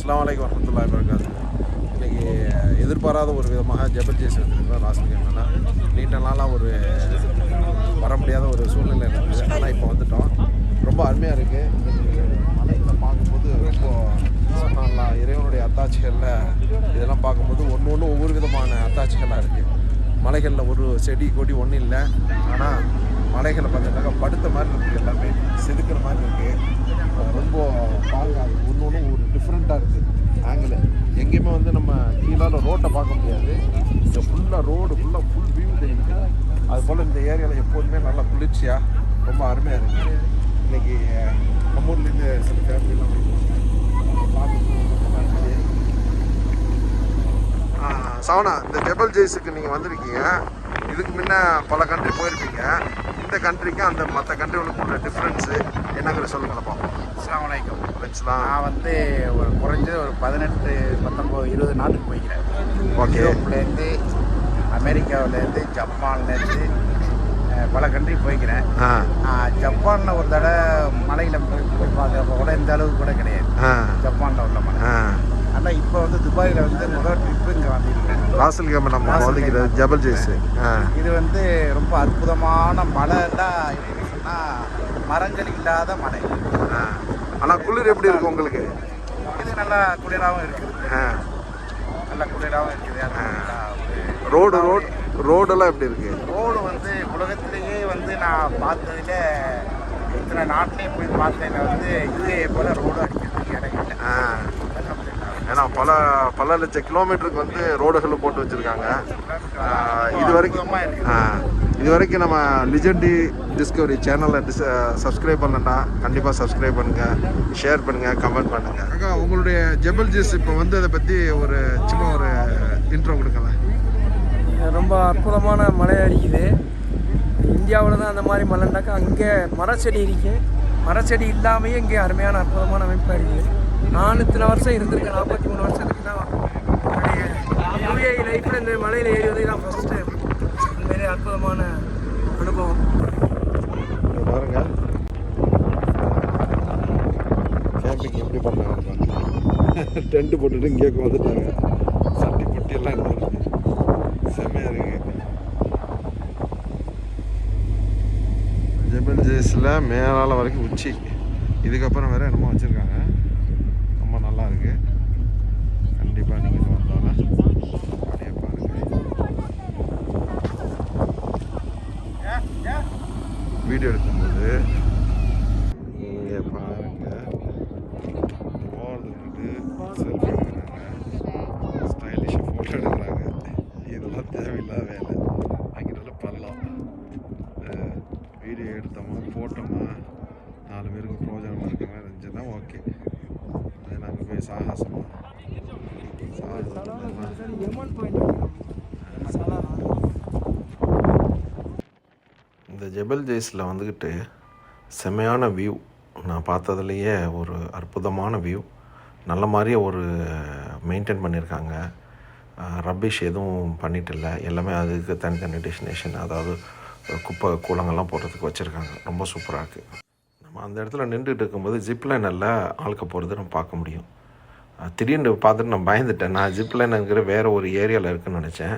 அஸ்ஸலாமு அலைக்கும் வரஹ்மத்துல்லாஹி வபரகாத்துஹு. இன்றைக்கி எதிர்பாராத ஒரு விதமாக ஜெபல் ஜேசி வந்துருக்கோம். ராசல் கேம்னா நீண்ட நாளாக ஒரு வர முடியாத ஒரு சூழ்நிலை இருந்தது. ஆனால் இப்போ வந்துட்டோம். ரொம்ப அருமையாக இருக்குது. இன்றைக்கி மலைகளை பார்க்கும்போது ரொம்ப நல்லா இறைவனுடைய அத்தாட்சிகளில் இதெல்லாம் பார்க்கும்போது ஒன்று ஒன்று ஒவ்வொரு விதமான அத்தாட்சிகளாக இருக்குது. மலைகளில் ஒரு செடி கொடி ஒன்றும் இல்லை. ஆனால் மலைகளை பார்த்தீங்கன்னாக்கா படுத்த மாதிரி இருக்குது, எல்லாமே செதுக்கிற மாதிரி இருக்குது. ரொம்ப பாருங்கள், ஒன்று ஒன்று ஒரு டிஃப்ரெண்ட்டாக இருக்குது ஆங்கிள். எங்கேயுமே வந்து நம்ம கீழால் ரோட்டை பார்க்க முடியாது. இந்த ஃபுல்லாக ரோடு ஃபுல்லாக ஃபுல் வியூ தெரியுது. அதுபோல் இந்த ஏரியாவில் எப்போதுமே நல்லா குளிர்ச்சியாக ரொம்ப அருமையாக இருக்குது. இன்றைக்கி நம்ம ஊர்லேருந்து சில ஃபேமிலிலாம் சவனா, இந்த ஜெபல் ஜெய்ஸுக்கு நீங்கள் வந்திருக்கீங்க. இதுக்கு முன்ன பல கண்ட்ரி போயிருப்பீங்க. இந்த கண்ட்ரிக்கு அந்த மற்ற கண்ட்ரிகளுக்குள்ள டிஃப்ரென்ஸு என்னங்கிற சொல்லுங்களேன் பார்ப்போம். அஸ்ஸலாமு அலைக்கும். நான் வந்து ஒரு குறைஞ்சது ஒரு 18, 19, 20 நாட்டுக்கு போய்க்கிறேன். ஓகே. யூரோப்லேருந்து, அமெரிக்காவிலேருந்து, ஜப்பான்லேருந்து பல கண்ட்ரி போய்க்கிறேன். ஜப்பானில் ஒரு தடவை மலையில் போய் பார்க்குறப்ப கூட இந்த அளவுக்கு கூட கிடையாது ஜப்பானில் உள்ள மலை. ஆனால் இப்போ வந்து துபாயில் வந்து முதல் ட்ரிப்பு இங்கே வந்துருக்கேன். ராசல் கேம் நம்ம வந்துக்கிறது ஜெபல் ஜெய்ஸு. இது வந்து ரொம்ப அற்புதமான மலைன்னா எப்படி சொன்னால் மரங்கள் இல்லாத மலை. ஆனால் குளிர் எப்படி இருக்கும் உங்களுக்கு? இது நல்லா குளிராகவும் இருக்குது. நல்லா குளிராகவும் இருக்குது. ரோடெல்லாம் எப்படி இருக்கு? ரோடு வந்து உலகத்திலேயே வந்து நான் பார்த்ததுல இத்தனை நாட்டிலையும் போய் பார்த்ததில் வந்து யூஏ போல ரோடு அடிக்கிறதுக்கு இடம் இல்லை. ஏன்னா பல லட்சம் கிலோமீட்டருக்கு வந்து ரோடுகளும் போட்டு வச்சுருக்காங்க. இது வரைக்கும் நம்ம லிஜெண்டி டிஸ்கவரி சேனலை சப்ஸ்கிரைப் பண்ணலன்னா கண்டிப்பாக சப்ஸ்கிரைப் பண்ணுங்கள், ஷேர் பண்ணுங்கள், கமெண்ட் பண்ணுங்கள். அக்கா, உங்களுடைய ஜெபல் ஜேஸ் இப்போ வந்து அதை பற்றி ஒரு சும்மா ஒரு இன்ட்ரோ கொடுக்கலாம். ரொம்ப அற்புதமான மழை அடிக்குது. இந்தியாவில் தான் அந்த மாதிரி மழைண்டாக்கா அங்கே மரச்செடி இருக்கு. மரச்செடி இல்லாமையே இங்கே அருமையான அற்புதமான அமைப்பாக இருக்குது. நான் இத்தனை வருஷம் இருந்திருக்கேன். 43 வருஷத்துக்கு தான் என்னுடைய யூஏ லைஃப்பில் இந்த மலையில் ஏறியதே தான் ஃபஸ்ட் டைம். இதுமாரி அற்புதமான அனுபவம். பாருங்க, கேம்பிங் எப்படி பண்ணாங்க. டென்ட்டு போட்டுட்டு இங்கே வந்துட்டாங்க. சட்டி பொட்டி எல்லாம் இங்கே இருக்குது. செம்மையாக இருக்குது. ஜெபல் ஜேஸில் மேலால் வரைக்கும் உச்சி. இதுக்கப்புறம் வேறு என்னமோ வச்சுருக்காங்க. ரொம்ப நல்லா இருக்குது. கண்டிப்பாக நீங்கள் வந்தோன்னா அப்படியே பாருங்கள். வீடியோ எடுக்கும்போது இங்கே பாருங்கள், ஓடுறது செல்ஃபி எடுக்கிறாங்க, ஸ்டைலிஷாக ஃபோட்டோ எடுக்கிறாங்க. இதெல்லாம் தேவையில்லாத வேலை. அங்கிட்ட பள்ளம். வீடியோ எடுத்தோமா போட்டோமா 4 பேருக்கு பிரோஜனமாக இருக்க மாதிரி இருந்துச்சுன்னா ஓகே. அது நாங்கள் போய் சாகசமாக இந்த ஜெபல் ஜேஸில் வந்துக்கிட்டு செம்மையான வியூ. நான் பார்த்ததுலேயே ஒரு அற்புதமான வியூ. நல்ல மாதிரியே ஒரு மெயின்டைன் பண்ணியிருக்காங்க. ரப்பிஷ் எதுவும் பண்ணிட்டு இல்லை. எல்லாமே அதுக்கு தனித்தனி டெஸ்டினேஷன், அதாவது குப்பை கூலங்கள்லாம் போடுறதுக்கு வச்சுருக்காங்க. ரொம்ப சூப்பராக இருக்குது. நம்ம அந்த இடத்துல நின்றுட்டு இருக்கும்போது ஜிப்லைனில் ஆளுக்க போகிறது நம்ம பார்க்க முடியும். திடீர்னு பார்த்துட்டு நான் பயந்துட்டேன். நான் ஜிப்லைனுங்கிற வேறு ஒரு ஏரியாவில் இருக்குதுன்னு நினச்சேன்.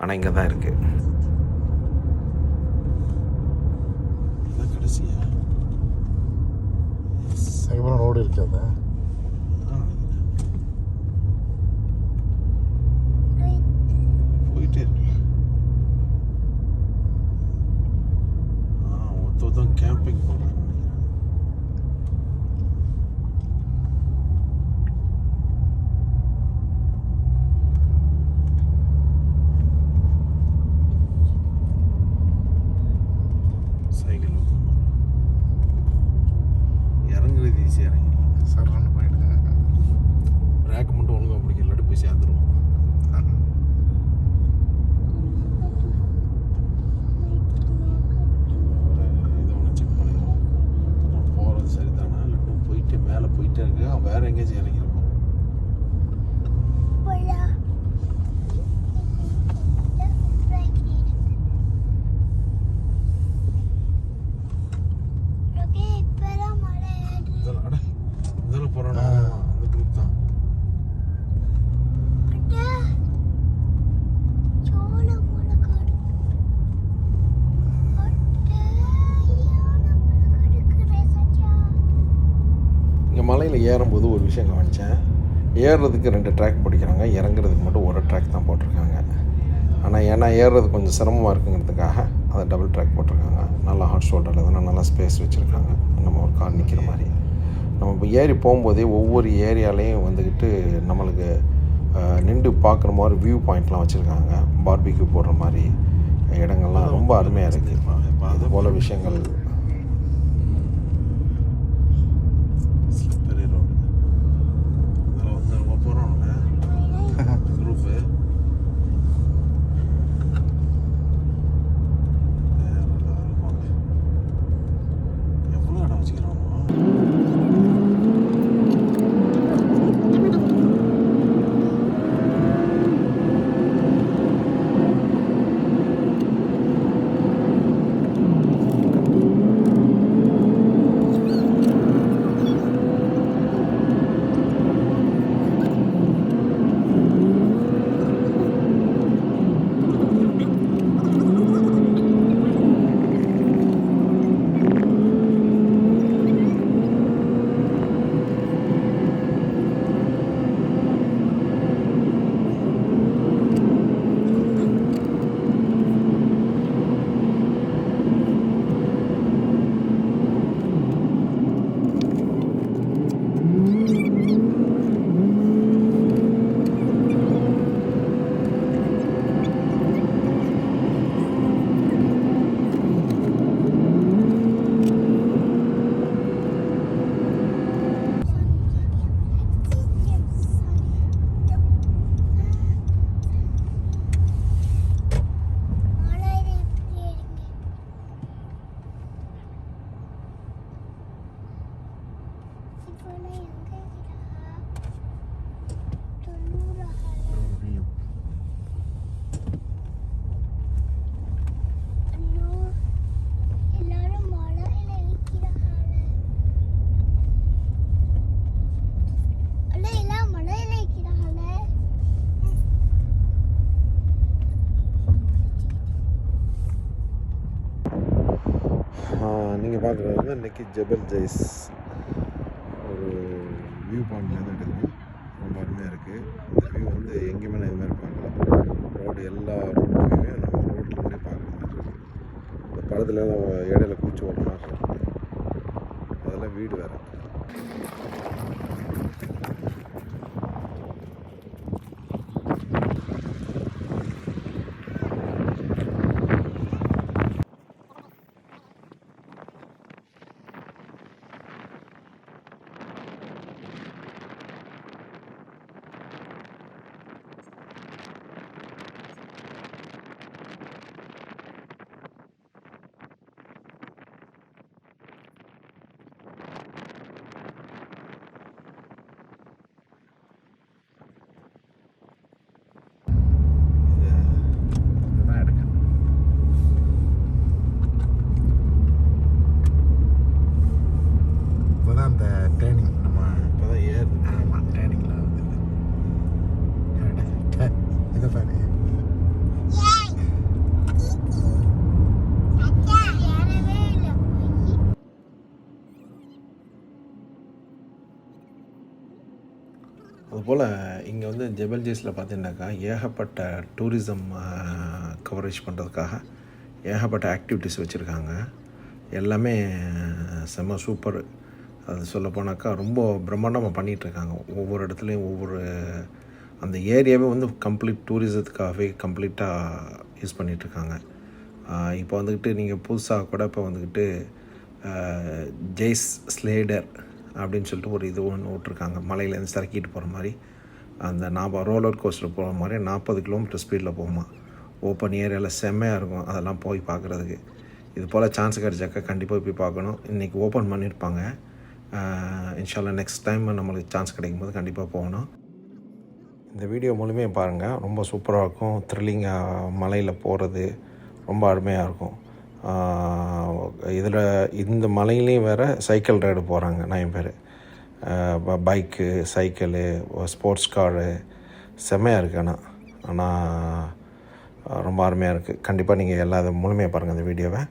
ஆனால் இங்கே தான் இருக்குது. ரோடு இருக்காது. போயிட்டே இருக்கு. ஒருத்தர் கேம்பிங் போடுறாங்க. சைக்கிள் இறங்குறது ஈஸியாக இறங்கிடலாம். சரௌண்ட் போயிடுங்க. ரேக் மட்டும் ஒழுங்காக பிடிக்கும், இல்லாட்டி போய் சேர்ந்துருவோம். இதை ஒன்று செக் பண்ணிடுவோம். போகிறது சரிதானா இல்லை போயிட்டு மேலே போயிட்டே இருக்கு. வேறு எங்கேயாச்சும் இறங்கிருப்போம். இதில் போகிறோன்னா அந்த குரூப் தான். மலையில் ஏறும்போது ஒரு விஷயம் கவனித்தேன். ஏறுறதுக்கு 2 ட்ராக் போட்டிக்கிறாங்க, இறங்குறதுக்கு மட்டும் ஒரு ட்ராக் தான் போட்டிருக்காங்க. ஆனால் ஏன்னா ஏறுறது கொஞ்சம் சிரமமாக இருக்குங்கிறதுக்காக அதை டபுள் ட்ராக் போட்டிருக்காங்க. நல்லா ஹாட் ஷோல்டரில் தான் நல்லா ஸ்பேஸ் வச்சுருக்காங்க, நம்ம ஒரு கார் நிற்கிற மாதிரி. நம்ம இப்போ ஏறி போகும்போதே ஒவ்வொரு ஏரியாலேயும் வந்துக்கிட்டு நம்மளுக்கு நின்று பார்க்குற மாதிரி வியூ பாயிண்ட்லாம் வச்சுருக்காங்க. பார்பிக்யூ போடுற மாதிரி இடங்கள்லாம் ரொம்ப அருமையாக இருக்குது. அது போல் விஷயங்கள் குரூப்பு எவ்வளோ இடம் வச்சுக்கிறோம். நீங்கள் பார்க்குறது வந்து இன்றைக்கி ஜெபல் ஜெய்ஸ் ஒரு வியூ பாயிண்ட்லேருந்து எடுக்குது. ரொம்ப அருமையாக இருக்குது. இந்த வியூ வந்து எங்கேயுமே நான் இது மாதிரி பார்க்கலாம். ரோடு எல்லா ரோட்லையுமே நம்ம ரோட்லேருந்தே பார்க்குற மாதிரி இருக்குது. இந்த படத்துலலாம் இடையில பூச்சி ஓடுற மாதிரி இருக்குது. அதெல்லாம் வீடு வேறு. அதுபோல் இங்கே வந்து ஜெபல் ஜெய்ஸில் பார்த்தீங்கன்னாக்கா ஏகப்பட்ட டூரிசம் கவரேஜ் பண்ணுறதுக்காக ஏகப்பட்ட ஆக்டிவிட்டீஸ் வச்சுருக்காங்க. எல்லாமே செம்ம சூப்பர். அது சொல்ல போனாக்கா ரொம்ப பிரம்மாண்டமாக பண்ணிகிட்ருக்காங்க. ஒவ்வொரு இடத்துலையும் ஒவ்வொரு அந்த ஏரியாவே வந்து கம்ப்ளீட் டூரிசத்துக்காகவே கம்ப்ளீட்டாக யூஸ் பண்ணிகிட்ருக்காங்க. இப்போ வந்துக்கிட்டு நீங்கள் புதுசாக கூட இப்போ வந்துக்கிட்டு ஜெய்ஸ் ஸ்லேடர் அப்படின்னு சொல்லிட்டு ஒரு இது ஒன்று விட்ருக்காங்க. மலையிலேருந்து சறுக்கிட்டு போகிற மாதிரி அந்த ரோலர் கோஸ்டர் போகிற மாதிரி 40 கிலோமீட்டர் ஸ்பீடில் போகுமா. ஓப்பன் ஏரியாவில் செம்மையாக இருக்கும். அதெல்லாம் போய் பார்க்குறதுக்கு இது போல் சான்ஸ் கிடைச்சாக்கா கண்டிப்பாக போய் பார்க்கணும். இன்றைக்கி ஓப்பன் பண்ணியிருப்பாங்க. இன்ஷால்லா நெக்ஸ்ட் டைம் நம்மளுக்கு சான்ஸ் கிடைக்கும் போது கண்டிப்பாக போகணும். இந்த வீடியோ முழுமையாக பாருங்கள். ரொம்ப சூப்பராக இருக்கும். த்ரில்லிங்காக மலையில் போகிறது ரொம்ப அருமையாக இருக்கும். இதில் இந்த மலையிலையும் வேறு சைக்கிள் ரைடு போகிறாங்க 9 பேர். பைக்கு, சைக்கிளு, ஸ்போர்ட்ஸ் காரு செம்மையாக இருக்குது. ஆனால் ரொம்ப அருமையாக இருக்குது. கண்டிப்பாக நீங்கள் எல்லா முழுமையாக பாருங்கள் இந்த வீடியோவை.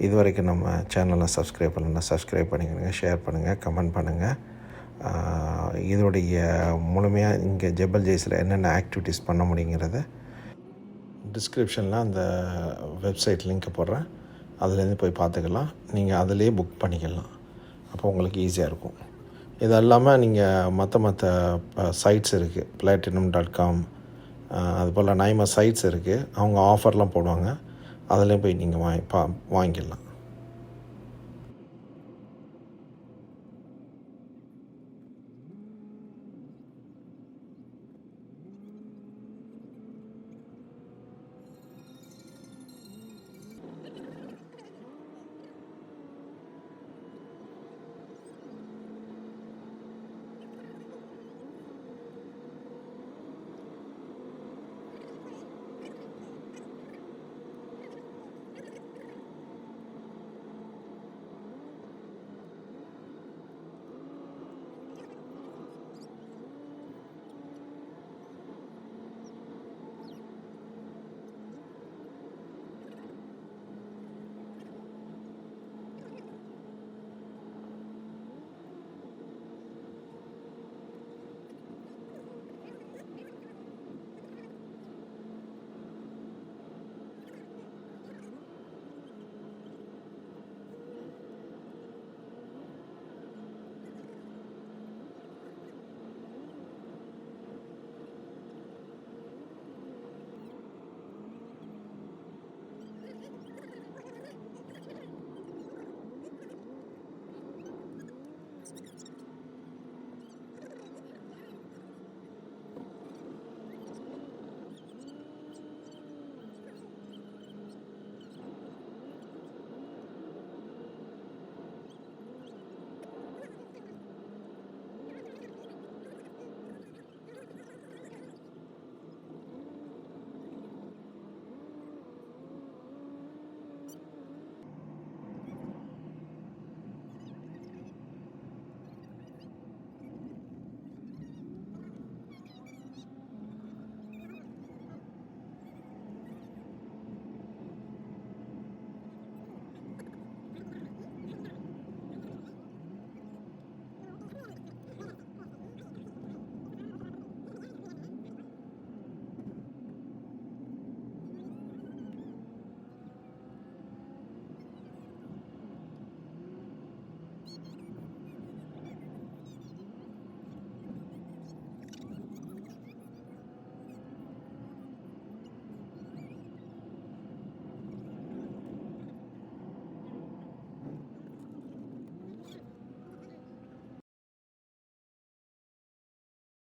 இது வரைக்கும் நம்ம சேனலை சப்ஸ்கிரைப் பண்ணலைன்னா சப்ஸ்கிரைப் பண்ணிக்கணுங்க, ஷேர் பண்ணுங்கள், கமெண்ட் பண்ணுங்கள். இதோடைய முழுமையாக இங்கே ஜெபல் ஜெய்ஸில் என்னென்ன ஆக்டிவிட்டீஸ் பண்ண முடியுங்கிறத டிஸ்கிரிப்ஷனில் அந்த வெப்சைட் லிங்க்கை போடுறேன். அதுலேருந்து போய் பார்த்துக்கலாம். நீங்கள் அதிலே புக் பண்ணிக்கலாம். அப்போ உங்களுக்கு ஈஸியாக இருக்கும். இது இல்லாமல் நீங்கள் மற்ற சைட்ஸ் இருக்குது. platinum.com அதுபோல் நைமா சைட்ஸ் இருக்குது. அவங்க ஆஃபர்லாம் போடுவாங்க. அதிலே போய் நீங்கள் வாங்கிக்கலாம்.